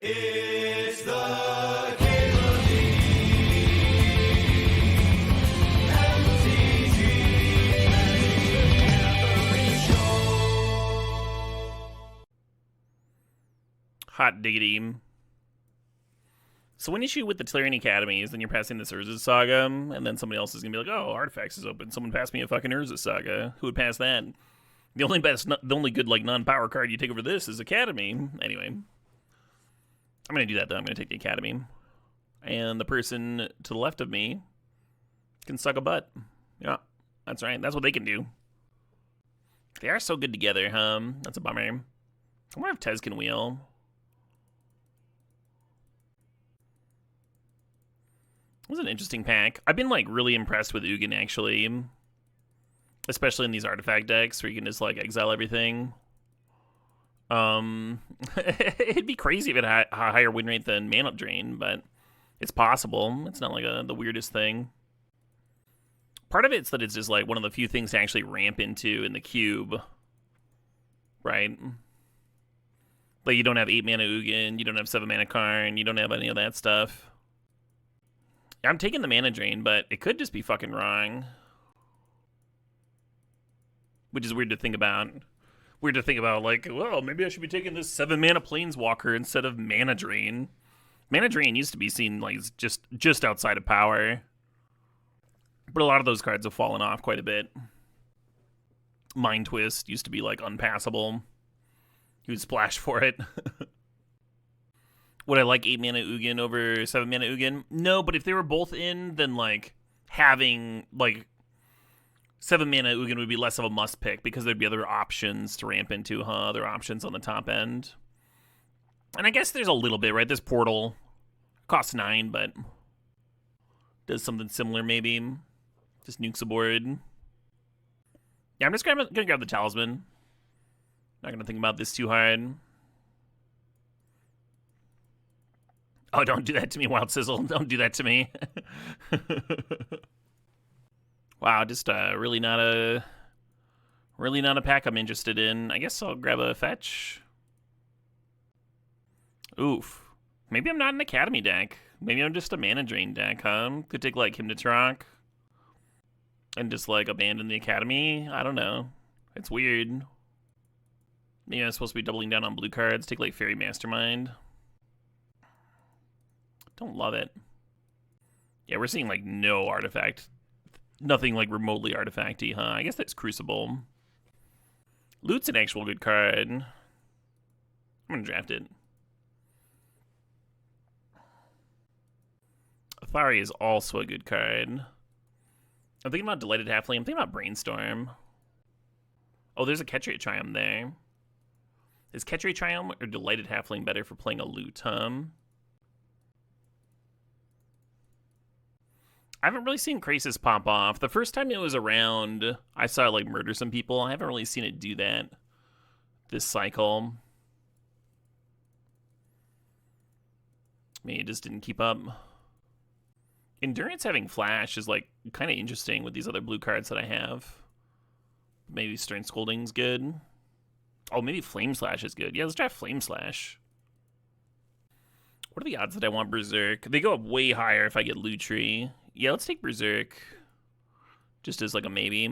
It's the Cable Hot diggity. So one issue with the Tyrian Academy is then you're passing this Urza Saga, and then somebody else is going to be like, oh, Artifacts is open. Someone passed me a fucking Urza Saga. Who would pass that? The only good, like, non-power card you take over this is Academy. Anyway. I'm going to do that, though. I'm going to take the Academy. And the person to the left of me can suck a butt. Yeah, that's right. That's what they can do. They are so good together, huh? That's a bummer. I wonder if Tez can wheel. It was an interesting pack. I've been, like, really impressed with Ugin, actually. Especially in these artifact decks where you can just, like, exile everything. It'd be crazy if it had a higher win rate than Mana Drain, but it's possible. It's not, like, the weirdest thing. Part of it's that it's just, like, one of the few things to actually ramp into in the cube. Right? Like, you don't have 8 mana Ugin, you don't have 7 mana Karn, you don't have any of that stuff. I'm taking the Mana Drain, but it could just be fucking wrong. Which is weird to think about. Weird to think about, like, well, maybe I should be taking this 7 mana Planeswalker instead of Mana Drain. Mana Drain used to be seen, like, just outside of power. But a lot of those cards have fallen off quite a bit. Mind Twist used to be, like, unpassable. You would splash for it. Would I like 8 mana Ugin over 7 mana Ugin? No, but if they were both in, then, like, having, like, 7 mana Ugin would be less of a must pick because there'd be other options to ramp into, huh? Other options on the top end. And I guess there's a little bit, right? This Portal costs 9, but does something similar, maybe. Just nukes a board. Yeah, I'm just gonna grab the Talisman. Not gonna think about this too hard. Oh, don't do that to me, Wild Sizzle. Don't do that to me. Wow, just really not a pack I'm interested in. I guess I'll grab a fetch. Oof. Maybe I'm not an Academy deck. Maybe I'm just a Mana Drain deck, huh? Could take, like, Hymnatrock and just, like, abandon the Academy. I don't know. It's weird. Maybe I'm supposed to be doubling down on blue cards. Take, like, Fairy Mastermind. Don't love it. Yeah, we're seeing, like, no artifact. Nothing, like, remotely artifacty, huh? I guess that's Crucible. Loot's an actual good card. I'm gonna draft it. Athari is also a good card. I'm thinking about Delighted Halfling. I'm thinking about Brainstorm. Oh, there's a Ketria Triumph there. Is Ketria Triumph or Delighted Halfling better for playing a loot, huh? I haven't really seen Krasis pop off. The first time it was around, I saw it, like, murder some people. I haven't really seen it do that this cycle. Maybe it just didn't keep up. Endurance having Flash is, like, kind of interesting with these other blue cards that I have. Maybe Stern Scolding's good. Oh, maybe Flame Slash is good. Yeah, let's draft Flame Slash. What are the odds that I want Berserk? They go up way higher if I get Lutri. Yeah, let's take Berserk. Just as, like, a maybe.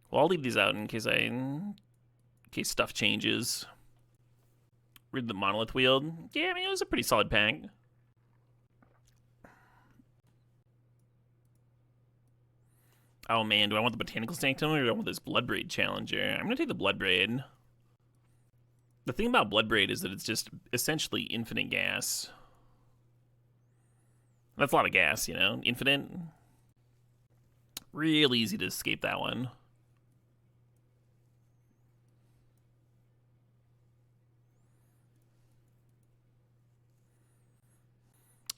Well, I'll leave these out in case stuff changes. Read the Monolith Wield. Yeah, I mean, it was a pretty solid pack. Oh, man, do I want the Botanical Sanctum or do I want this Bloodbraid Challenger? I'm going to take the Bloodbraid. The thing about Bloodbraid is that it's just essentially infinite gas. That's a lot of gas, you know? Infinite. Real easy to escape that one.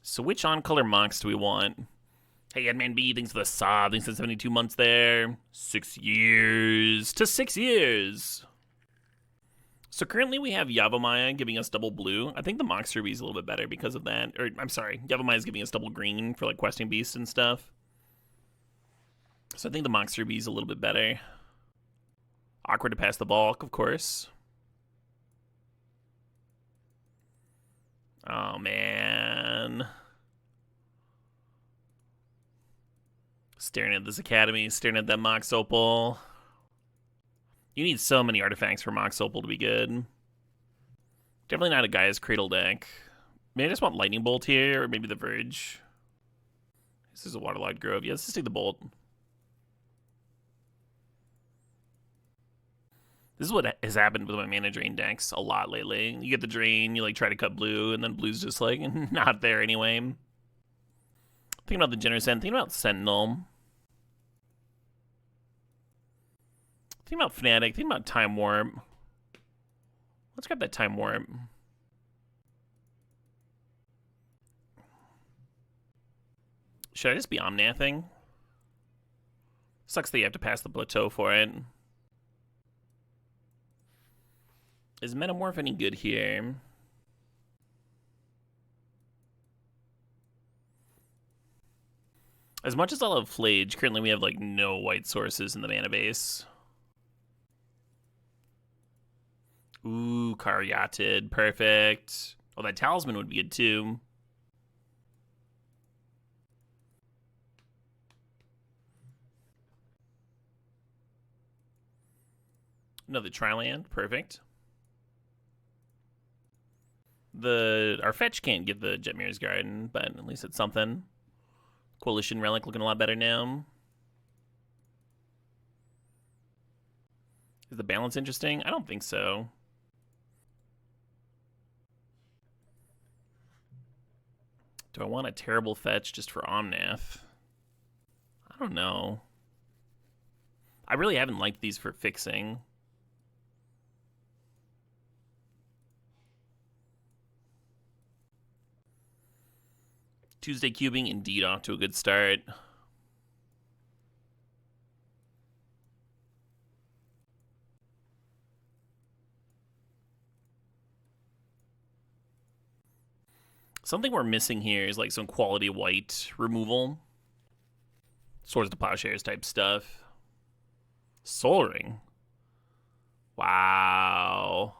So which on-color mocks do we want? Hey, Edman B, thanks for the sub. Thanks for 72 months there. 6 years to 6 years. So currently we have Yavimaya giving us double blue. I think the Mox Ruby is a little bit better because of that. Or, I'm sorry, Yavimaya is giving us double green for, like, questing beasts and stuff. So I think the Mox Ruby is a little bit better. Awkward to pass the bulk, of course. Oh, man. Staring at this Academy, staring at that Mox Opal. You need so many artifacts for Mox Opal to be good. Definitely not a Gaia's Cradle deck. Maybe I just want Lightning Bolt here, or maybe the Verge. This is a Waterlogged Grove. Yeah, let's just take the Bolt. This is what has happened with my mana drain decks a lot lately. You get the drain, you like try to cut blue, and then blue's just like not there anyway. Thinking about the Generous End, thinking about Sentinel. Thinking about Fnatic, thinking about Time Warp. Let's grab that Time Warp. Should I just be Omnathing? Sucks that you have to pass the plateau for it. Is Metamorph any good here? As much as I love Flage, currently we have like no white sources in the mana base. Ooh, Karyated, perfect. Oh, that Talisman would be good too. Another Triland, perfect. Our fetch can't get the Jetmir's Garden, but at least it's something. Coalition Relic looking a lot better now. Is the balance interesting? I don't think so. Do I want a terrible fetch just for Omnath? I don't know. I really haven't liked these for fixing. Tuesday cubing indeed off to a good start. Something we're missing here is like some quality white removal. Swords to Plowshares type stuff. Soul Ring. Wow.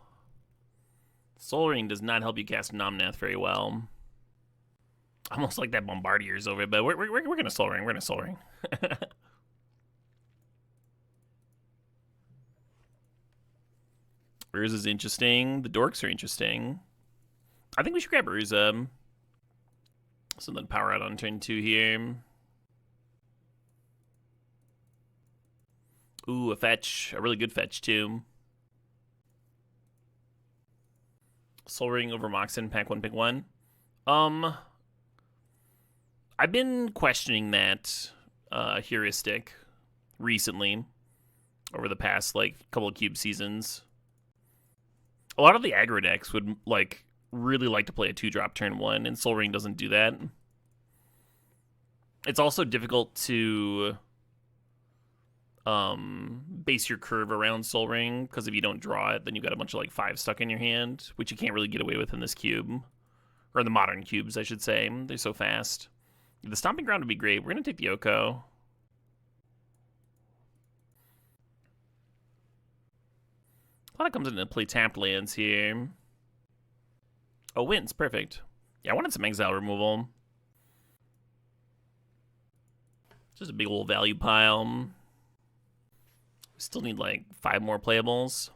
Soul Ring does not help you cast Nomnath very well. Almost like that Bombardier's over it, but we're gonna Soul Ring. We're gonna Soul Ring. Urza's interesting. The Dorks are interesting. I think we should grab Urza. So then power out on turn 2 here. Ooh, a fetch. A really good fetch, too. Soul Ring over Moxen, pack 1, pick 1. I've been questioning that heuristic recently over the past, like, couple of cube seasons. A lot of the aggro decks would, like, really like to play a 2-drop turn 1, and Soul Ring doesn't do that. It's also difficult to base your curve around Soul Ring, because if you don't draw it, then you've got a bunch of like 5 stuck in your hand, which you can't really get away with in this cube. Or in the modern cubes, I should say. They're so fast. The Stomping Ground would be great. We're going to take the Oko. A lot of comes into play tapped lands here. Oh, wins. Perfect. Yeah, I wanted some exile removal. Just a big old value pile. We still need like 5 more playables.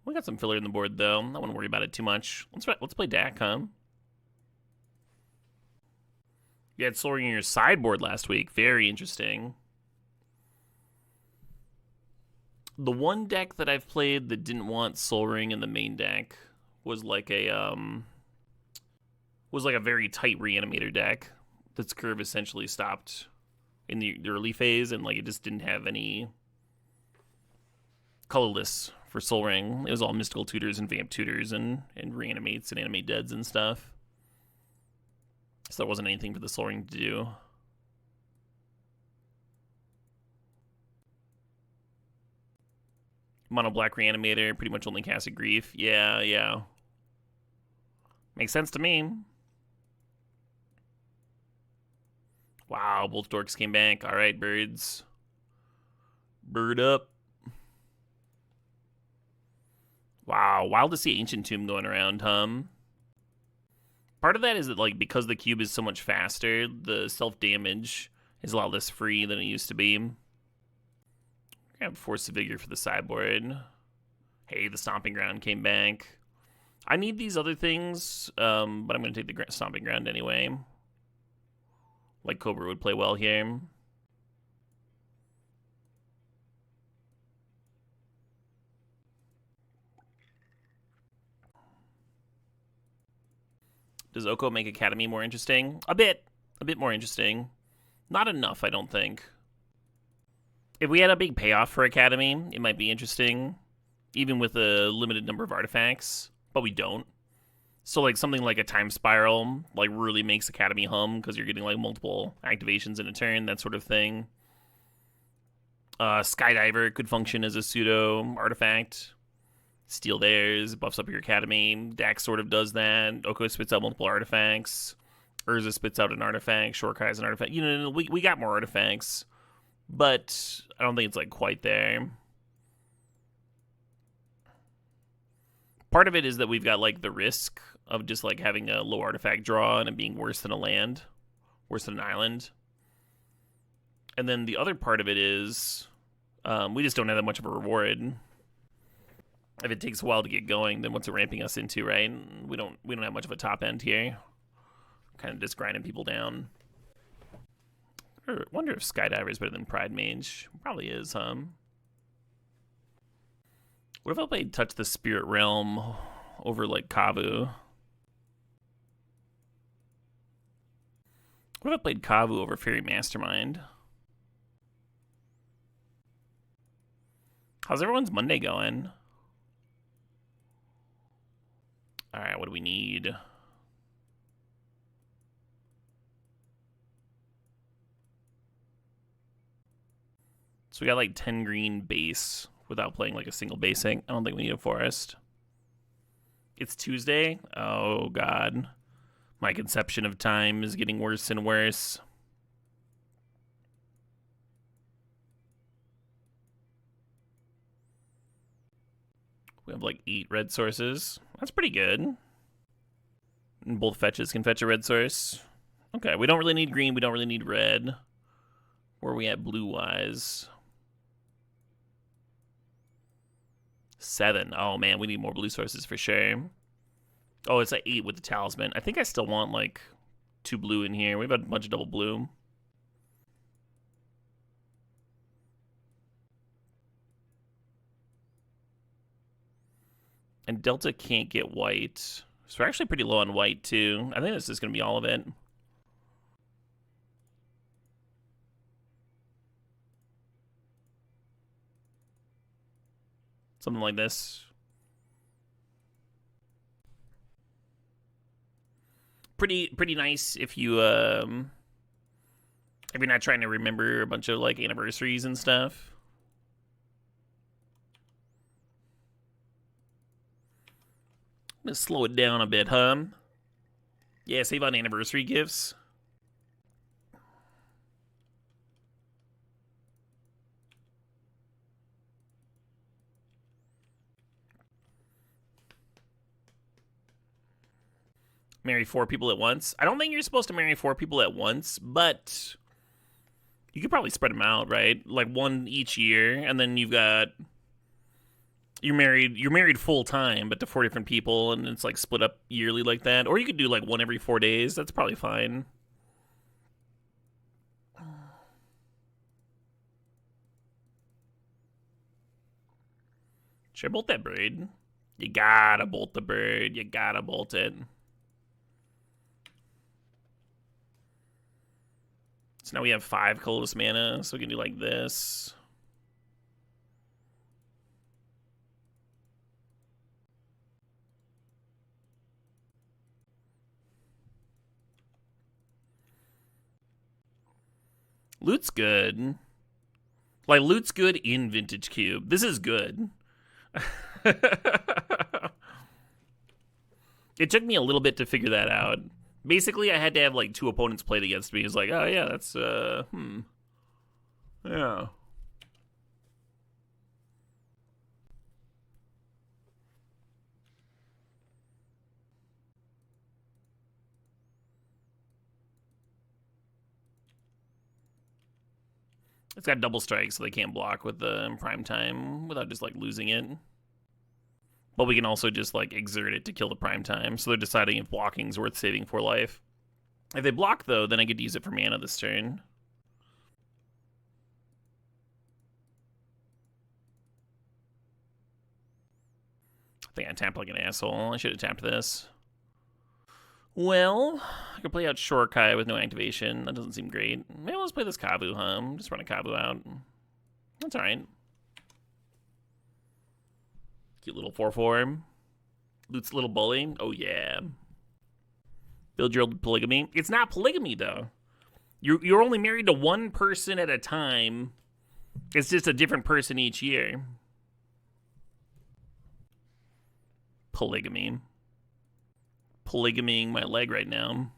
We got some filler in the board though. I don't want to worry about it too much. Let's play Dak, huh? You had Soul Ring in your sideboard last week. Very interesting. The one deck that I've played that didn't want Soul Ring in the main deck was like a very tight reanimator deck. That's curve essentially stopped in the early phase, and like it just didn't have any colorless for Soul Ring. It was all mystical tutors and vamp tutors and reanimates and animate deads and stuff. So there wasn't anything for the Soul Ring to do. Mono black reanimator, pretty much only casted Grief. Yeah. Makes sense to me. Wow, both Dorks came back. All right, birds. Bird up. Wow, wild to see Ancient Tomb going around, Part of that is that, like, because the cube is so much faster, the self-damage is a lot less free than it used to be. I'm gonna have Force of Vigor for the sideboard. Hey, the Stomping Ground came back. I need these other things, but I'm gonna take the Stomping Ground anyway. Like, Cobra would play well here. Does Oko make Academy more interesting? A bit more interesting. Not enough, I don't think. If we had a big payoff for Academy, it might be interesting, even with a limited number of artifacts, but we don't. So, like, something like a Time Spiral, like, really makes Academy hum, because you're getting, like, multiple activations in a turn, that sort of thing. Skydiver could function as a pseudo artifact. Steal theirs, buffs up your Academy. Dax sort of does that. Oko spits out multiple artifacts. Urza spits out an artifact. Shorkai's an artifact. You know, we got more artifacts, but I don't think it's, like, quite there. Part of it is that we've got, like, the risk of just, like, having a low artifact draw and it being worse than a land, worse than an island. And then the other part of it is we just don't have that much of a reward. If it takes a while to get going, then what's it ramping us into, right? We don't have much of a top end here. Kind of just grinding people down. I wonder if Skydiver is better than Pride Mage. Probably is, huh? What if I played Touch the Spirit Realm over, like, Kavu? What if I played Kavu over Fairy Mastermind? How's everyone's Monday going? Alright, what do we need? So we got, like, 10 green base without playing, like, a single basic. I don't think we need a forest. It's Tuesday? Oh, God. My conception of time is getting worse and worse. We have, like, 8 red sources. That's pretty good. And both fetches can fetch a red source. Okay, we don't really need green. We don't really need red. Where are we at blue-wise? 7. Oh, man, we need more blue sources for sure. Oh, it's at 8 with the talisman. I think I still want, like, 2 blue in here. We have a bunch of double blue. And Delta can't get white. So we're actually pretty low on white, too. I think this is going to be all of it. Something like this. Pretty nice if you're not trying to remember a bunch of, like, anniversaries and stuff. I'm gonna slow it down a bit, huh? Yeah, save on anniversary gifts. Marry 4 people at once. I don't think you're supposed to marry 4 people at once, but you could probably spread them out, right? Like 1 each year, and then you've got you're married full time, but to 4 different people, and it's like split up yearly like that. Or you could do like 1 every 4 days. That's probably fine. Should I bolt that bird? You gotta bolt the bird. You gotta bolt it. So now we have 5 colorless mana, so we can do like this. Loot's good. Like, loot's good in Vintage Cube. This is good. It took me a little bit to figure that out. Basically, I had to have, like, 2 opponents played against me. It's like, oh, yeah, that's, yeah. It's got double strike, so they can't block with the prime time without just like losing it. But we can also just like exert it to kill the prime time. So they're deciding if blocking's worth saving for life. If they block though, then I get to use it for mana this turn. I think I tapped like an asshole. I should have tapped this. Well, I could play out Shorkai with no activation. That doesn't seem great. Maybe let's play this Kabu, huh? Just run a Kabu out. That's alright. Cute little 4/4. Loot's little bully. Oh, yeah. Build your old polygamy. It's not polygamy, though. You're only married to one person at a time. It's just a different person each year. Polygamy. Polygamying my leg right now.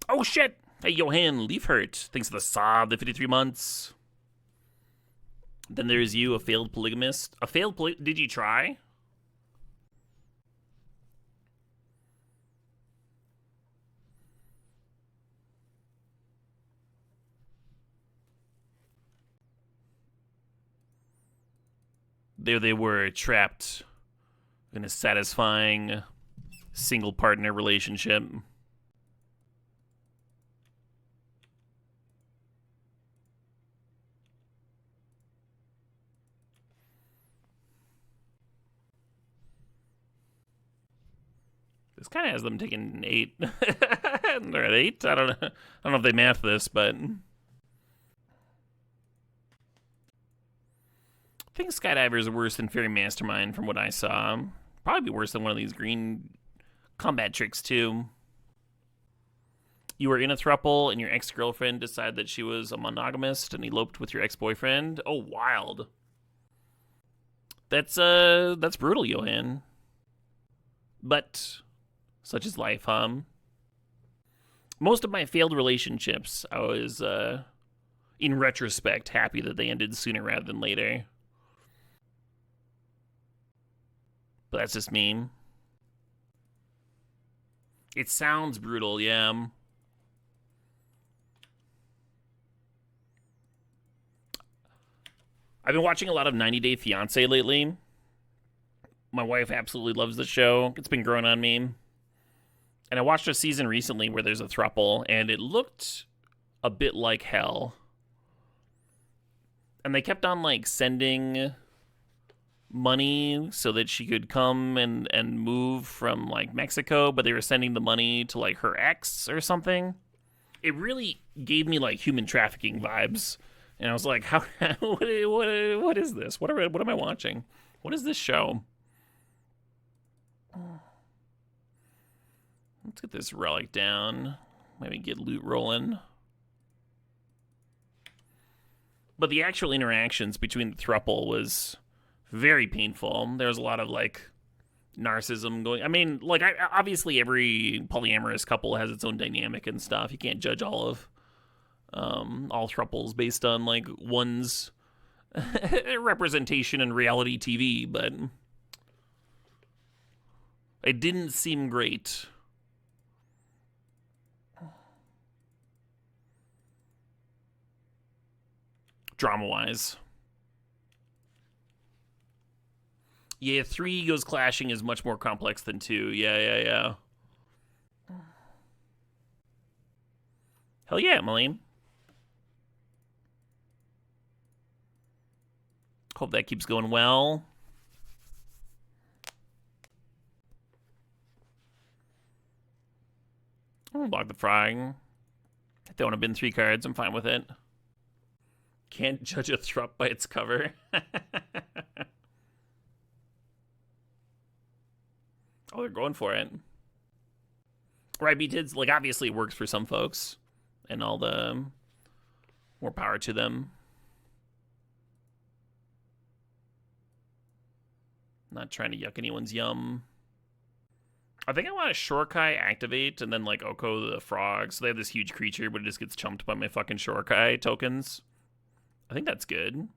Oh, shit! Hey, Johan, leaf hurt. Thanks for the sob, the 53 months. Then there's you, a failed polygamist. A failed Did you try? There they were, trapped in a satisfying single partner relationship. This kind of has them taking 8. They're at 8? I don't know if they math this, but I think Skydiver's worse than Fairy Mastermind from what I saw. Probably be worse than one of these green combat tricks, too. You were in a throuple and your ex-girlfriend decided that she was a monogamist and eloped with your ex-boyfriend. Oh, wild. That's brutal, Johan. But such is life, huh? Most of my failed relationships, I was, in retrospect, happy that they ended sooner rather than later. But that's just me. It sounds brutal, yeah. I've been watching a lot of 90 Day Fiancé lately. My wife absolutely loves the show. It's been growing on me. And I watched a season recently where there's a throuple, and it looked a bit like hell. And they kept on, like, sending money so that she could come and move from, like, Mexico, but they were sending the money to, like, her ex or something. It really gave me, like, human trafficking vibes. And I was like, how? What is this? What am I watching? What is this show? Let's get this relic down. Maybe get loot rolling. But the actual interactions between the throuple was very painful. There was a lot of, like, narcissism going. I mean, like, obviously every polyamorous couple has its own dynamic and stuff. You can't judge all throuples based on, like, one's representation in reality TV, but it didn't seem great. Drama-wise. Yeah, 3 egos clashing is much more complex than 2. Yeah. Hell yeah, Emily. Hope that keeps going well. block the frog. If they want to bin 3 cards, I'm fine with it. Can't judge a Thrupp by its cover. Oh, they're going for it. Right, B-Tids, like, obviously it works for some folks. And all the more power to them. Not trying to yuck anyone's yum. I think I want to Shorkai activate and then, like, Oko the frog. So they have this huge creature, but it just gets chumped by my fucking Shorkai tokens. I think that's good.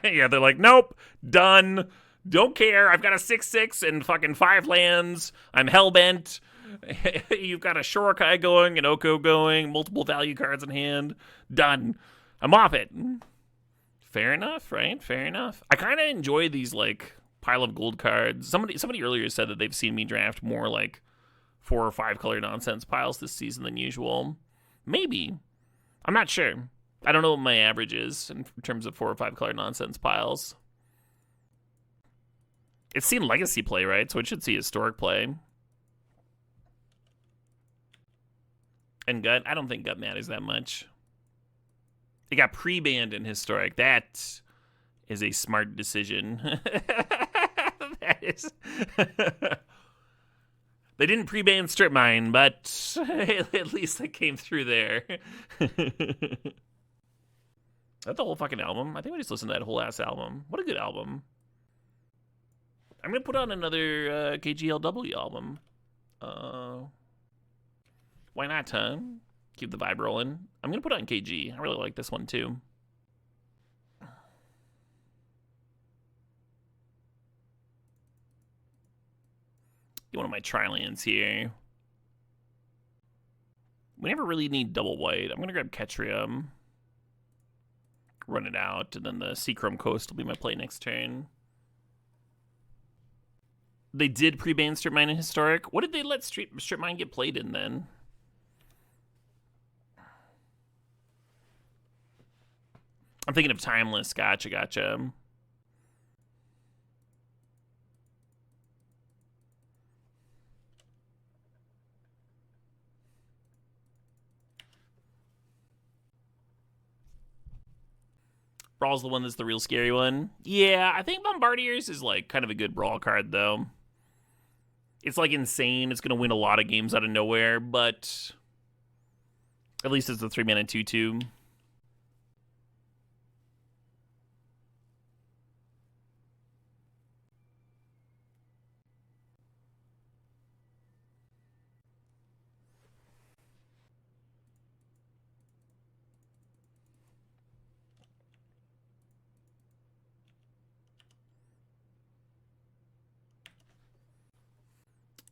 Yeah, they're like, nope, done. Don't care. I've got a 6/6 and fucking 5 lands. I'm hellbent. You've got a Shorkai going, an Oko going, multiple value cards in hand. Done. I'm off it. Fair enough, right? Fair enough. I kind of enjoy these, like, pile of gold cards. Somebody earlier said that they've seen me draft more, like, 4 or 5 color nonsense piles this season than usual. Maybe. I'm not sure. I don't know what my average is in terms of 4 or 5 color nonsense piles. It's seen legacy play, right? So it should see historic play. And gut, I don't think gut matters that much. It got pre-banned in historic. That is a smart decision. That is. They didn't pre-ban strip mine, but at least it came through there. That's the whole fucking album. I think we just listened to that whole ass album. What a good album. I'm gonna put on another KGLW album. Why not, huh? Keep the vibe rolling. I'm gonna put on KG. I really like this one too. Get one of my Trilands here. We never really need double white. I'm gonna grab Ketrium. Run it out, and then the Seachrome Coast will be my play next turn. They did pre-ban Strip Mine in Historic. What did they let Strip Mine get played in then? I'm thinking of Timeless. Gotcha. Brawl's the one that's the real scary one. Yeah, I think Bombardiers is like kind of a good Brawl card, though. It's like insane. It's going to win a lot of games out of nowhere, but at least it's a 3-mana 2/2.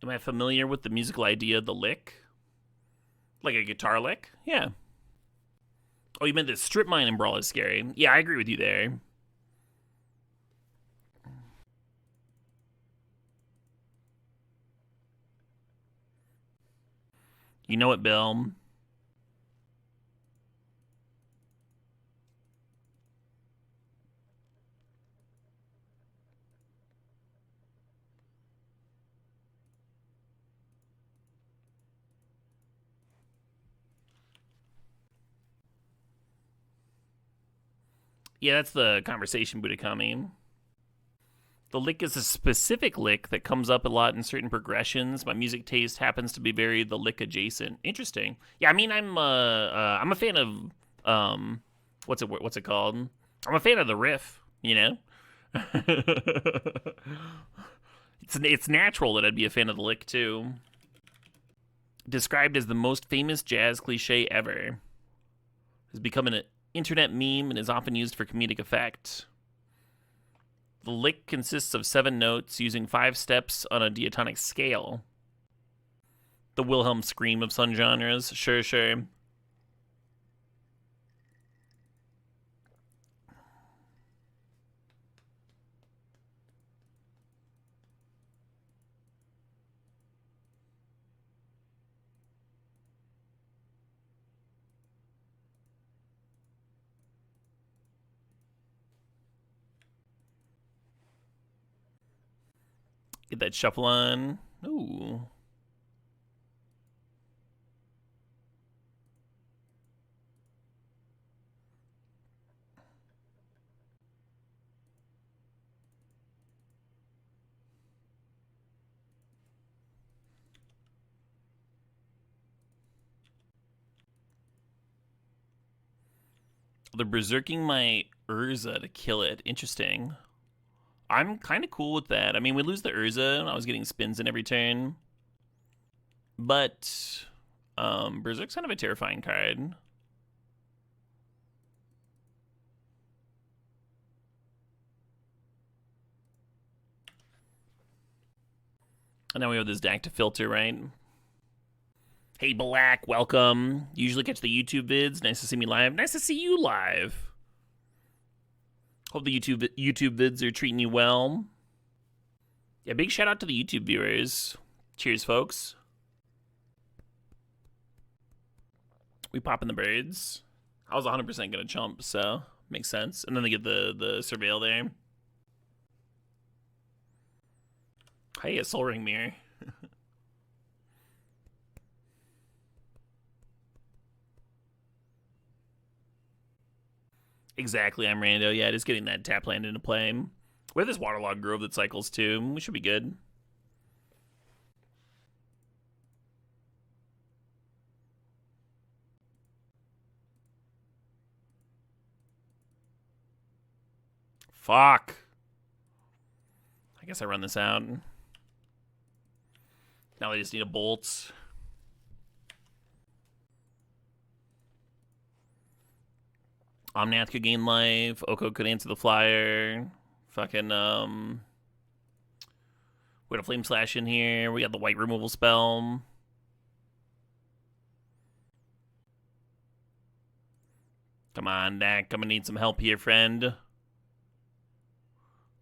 Am I familiar with the musical idea of the lick? Like a guitar lick? Yeah. Oh, you meant that Strip Mine and Brawl is scary. Yeah, I agree with you there. You know it, Bill. Yeah, that's the conversation, Budakami. The lick is a specific lick that comes up a lot in certain progressions. My music taste happens to be very the lick adjacent. Interesting. Yeah, I mean, I'm a fan of what's it called? I'm a fan of the riff. You know, it's natural that I'd be a fan of the lick too. Described as the most famous jazz cliche ever, has become an internet meme and is often used for comedic effect. The lick consists of 7 notes using 5 steps on a diatonic scale. The Wilhelm scream of some genres. Sure. Get that shuffle on. Ooh. They're berserking my Urza to kill it. Interesting. I'm kind of cool with that. I mean, we lose the Urza, and I was getting spins in every turn. But Berserk's kind of a terrifying card. And now we have this deck to filter, right? Hey, Black, welcome. You usually catch the YouTube vids. Nice to see me live. Nice to see you live. Hope the YouTube vids are treating you well. Yeah, big shout out to the YouTube viewers. Cheers, folks. We popping the birds. I was 100% going to chump, so makes sense. And then they get the surveil there. Hey, a Soul Ring Mirror. Exactly, I'm Rando. Yeah, just getting that tap land into play. We have this Waterlogged Grove that cycles too. We should be good. Fuck. I guess I run this out. Now I just need a bolt. Omnath could gain life. Oko could answer the flyer. Fucking, we had a Flame Slash in here. We got the white removal spell. Come on, Dak. I'm gonna need some help here, friend.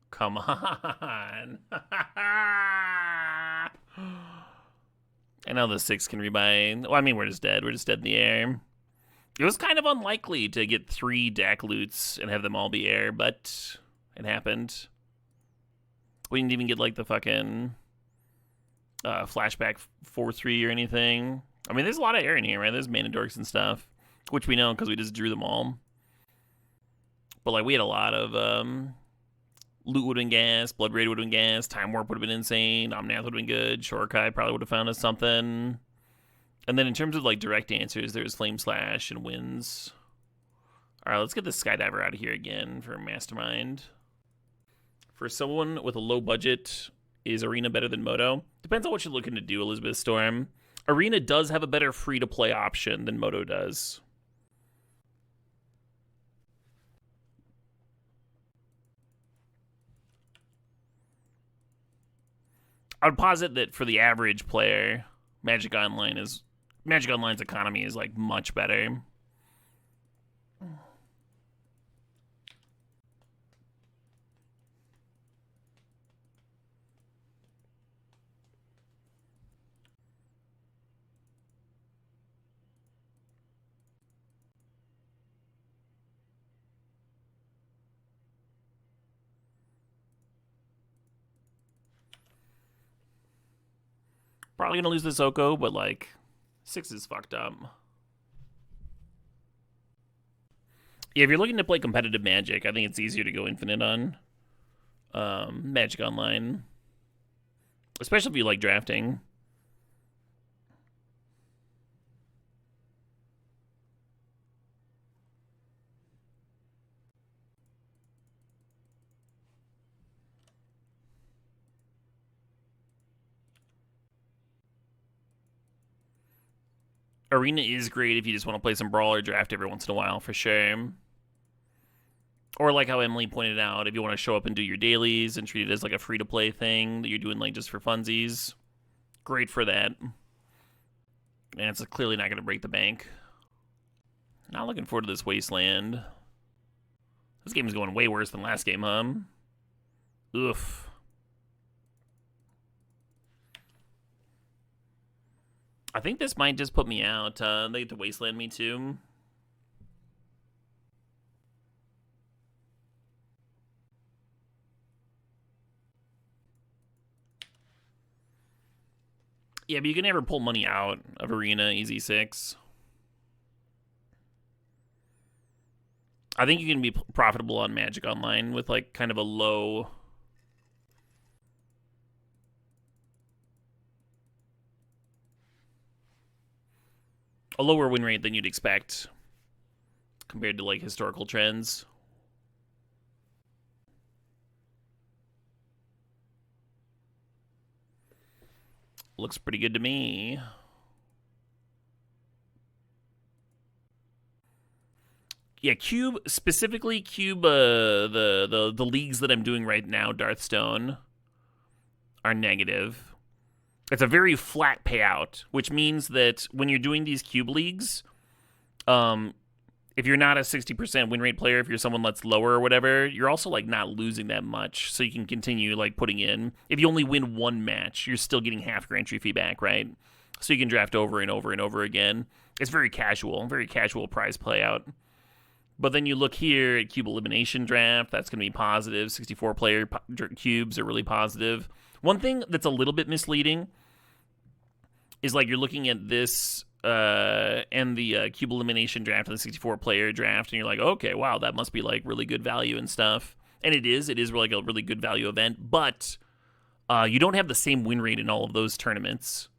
Come on. I know the 6 can rebuy. Well, I mean, we're just dead. We're just dead in the air. It was kind of unlikely to get 3 Dak loots and have them all be air, but it happened. We didn't even get, like, the fucking flashback 4-3 or anything. I mean, there's a lot of air in here, right? There's mana dorks and stuff, which we know because we just drew them all. But, like, we had a lot of loot would have been gas, Blood Raid would have been gas, Time Warp would have been insane, Omnath would have been good, Shorekai probably would have found us something. And then in terms of, like, direct answers, there's Flame Slash and Winds. All right, let's get the Skydiver out of here again for Mastermind. For someone with a low budget, is Arena better than Moto? Depends on what you're looking to do, Elizabeth Storm. Arena does have a better free-to-play option than Moto does. I would posit that for the average player, Magic Online's economy is, like, much better. Probably gonna lose this Oko, but, like, 6 is fucked up. Yeah, if you're looking to play competitive Magic, I think it's easier to go Infinite on Magic Online. Especially if you like drafting. Arena is great if you just want to play some Brawl or draft every once in a while, for sure. Or like how Emily pointed out, if you want to show up and do your dailies and treat it as like a free-to-play thing that you're doing like just for funsies, great for that. And it's clearly not going to break the bank. Not looking forward to this Wasteland. This game is going way worse than last game, huh? Oof. I think this might just put me out. They get to Wasteland me too. Yeah, but you can never pull money out of Arena Easy 6. I think you can be profitable on Magic Online with like kind of a lower win rate than you'd expect compared to like historical trends. Looks pretty good to me. Yeah, Cube, specifically Cube, the leagues that I'm doing right now, Darthstone, are negative. It's a very flat payout, which means that when you're doing these Cube leagues, if you're not a 60% win rate player, if you're someone that's lower or whatever, you're also like not losing that much, so you can continue like putting in. If you only win one match, you're still getting half your entry fee back, right? So you can draft over and over and over again. It's very casual prize playout. But then you look here at Cube Elimination Draft, that's going to be positive. 64 player cubes are really positive. One thing that's a little bit misleading is like you're looking at this and the Cube Elimination Draft and the 64 player draft, and you're like, okay, wow, that must be like really good value and stuff. And it is like a really good value event, but you don't have the same win rate in all of those tournaments.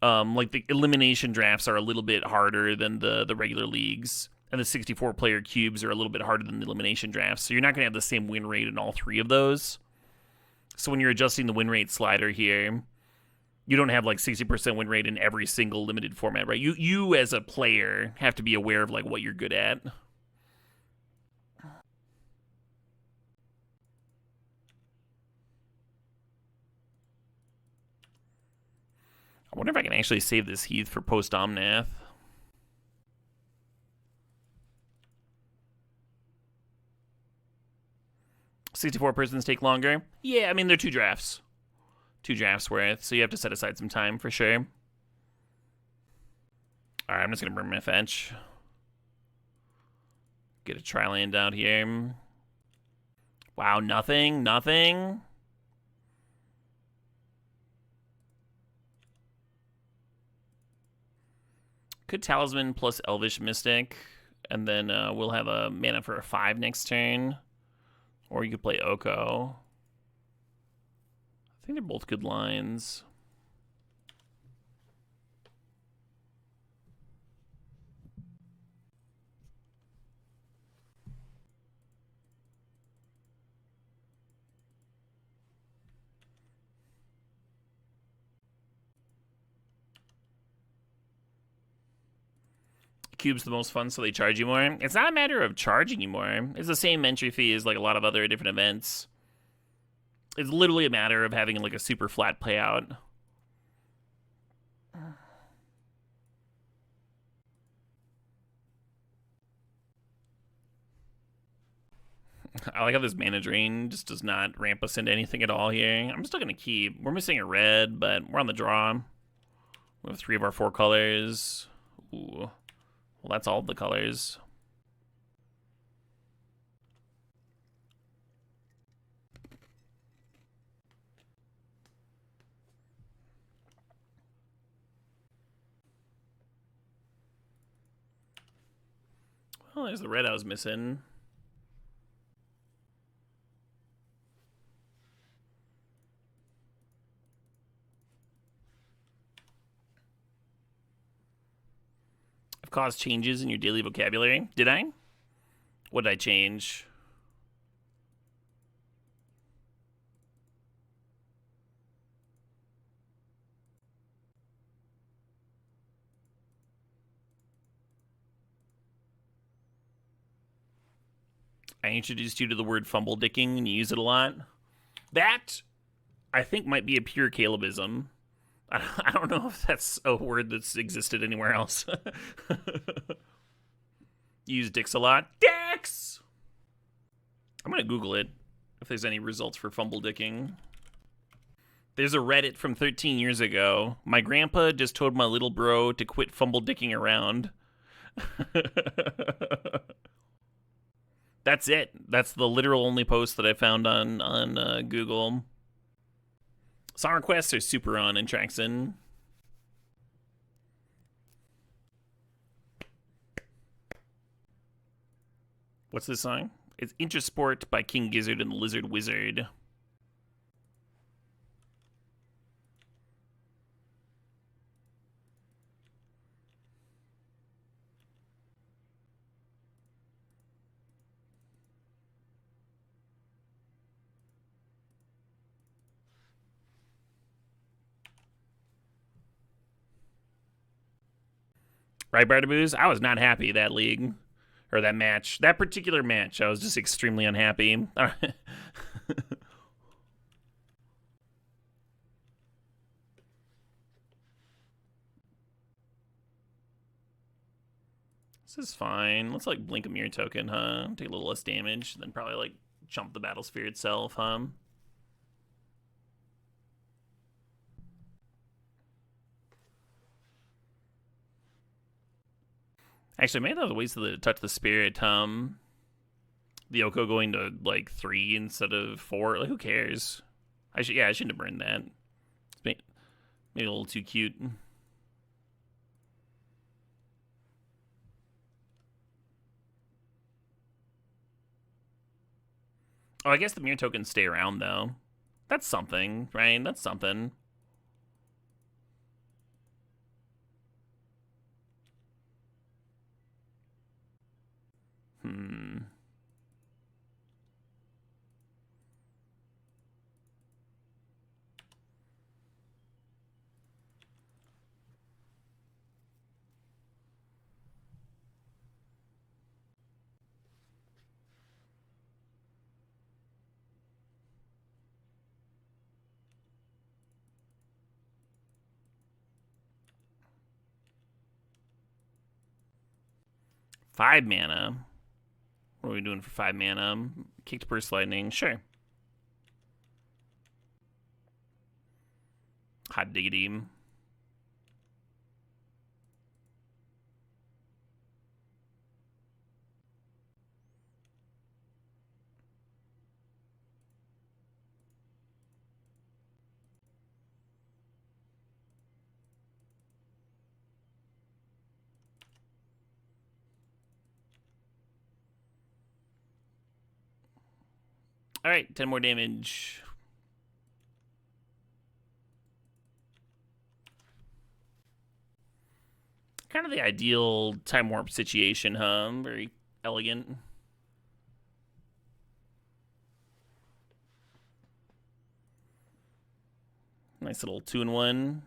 Like the elimination drafts are a little bit harder than the regular leagues, and the 64 player cubes are a little bit harder than the elimination drafts. So you're not going to have the same win rate in all three of those. So when you're adjusting the win rate slider here, you don't have like 60% win rate in every single limited format, right? You as a player have to be aware of like what you're good at. I wonder if I can actually save this Heath for post-Omnath. $64 persons take longer. Yeah, I mean, they're 2 drafts. 2 drafts worth, so you have to set aside some time for sure. All right, I'm just going to burn my fetch. Get a tri-land out here. Wow, nothing. Could Talisman plus Elvish Mystic, and then we'll have a mana for a 5 next turn. Or you could play Oko. I think they're both good lines. Cube's the most fun, so they charge you more. It's not a matter of charging you more. It's the same entry fee as like a lot of other different events. It's literally a matter of having like a super flat payout. I like how this mana drain just does not ramp us into anything at all here. I'm still going to keep. We're missing a red, but we're on the draw. We have 3 of our 4 colors. Ooh. Well, that's all the colors. Well, there's the red I was missing. I've caused changes in your daily vocabulary. Did I? What did I change? I introduced you to the word fumble dicking and you use it a lot. That, I think, might be a pure Calebism. I don't know if that's a word that's existed anywhere else. You use dicks a lot. Dicks! I'm going to Google it if there's any results for fumble dicking. There's a Reddit from 13 years ago. My grandpa just told my little bro to quit fumble dicking around. That's it. That's the literal only post that I found on Google. Song requests are super on in Traxon. What's this song? It's Intersport by King Gizzard and the Lizard Wizard. Right, Bartaboos? I was not happy that league. Or that match. That particular match, I was just extremely unhappy. This is fine. Let's like blink a mirror token, huh? Take a little less damage, then probably like jump the battle sphere itself, huh? Actually, maybe that was a waste of the touch the spirit. The Oko going to like 3 instead of 4. Like, who cares? I shouldn't have burned that. It's maybe a little too cute. Oh, I guess the mirror tokens stay around though. That's something, right? That's something. Hmm. Five mana. What are we doing for 5 mana? Kicked Burst Lightning. Sure. Hot diggity. All right, 10 more damage. Kind of the ideal time warp situation, huh? Very elegant. Nice little 2-in-1.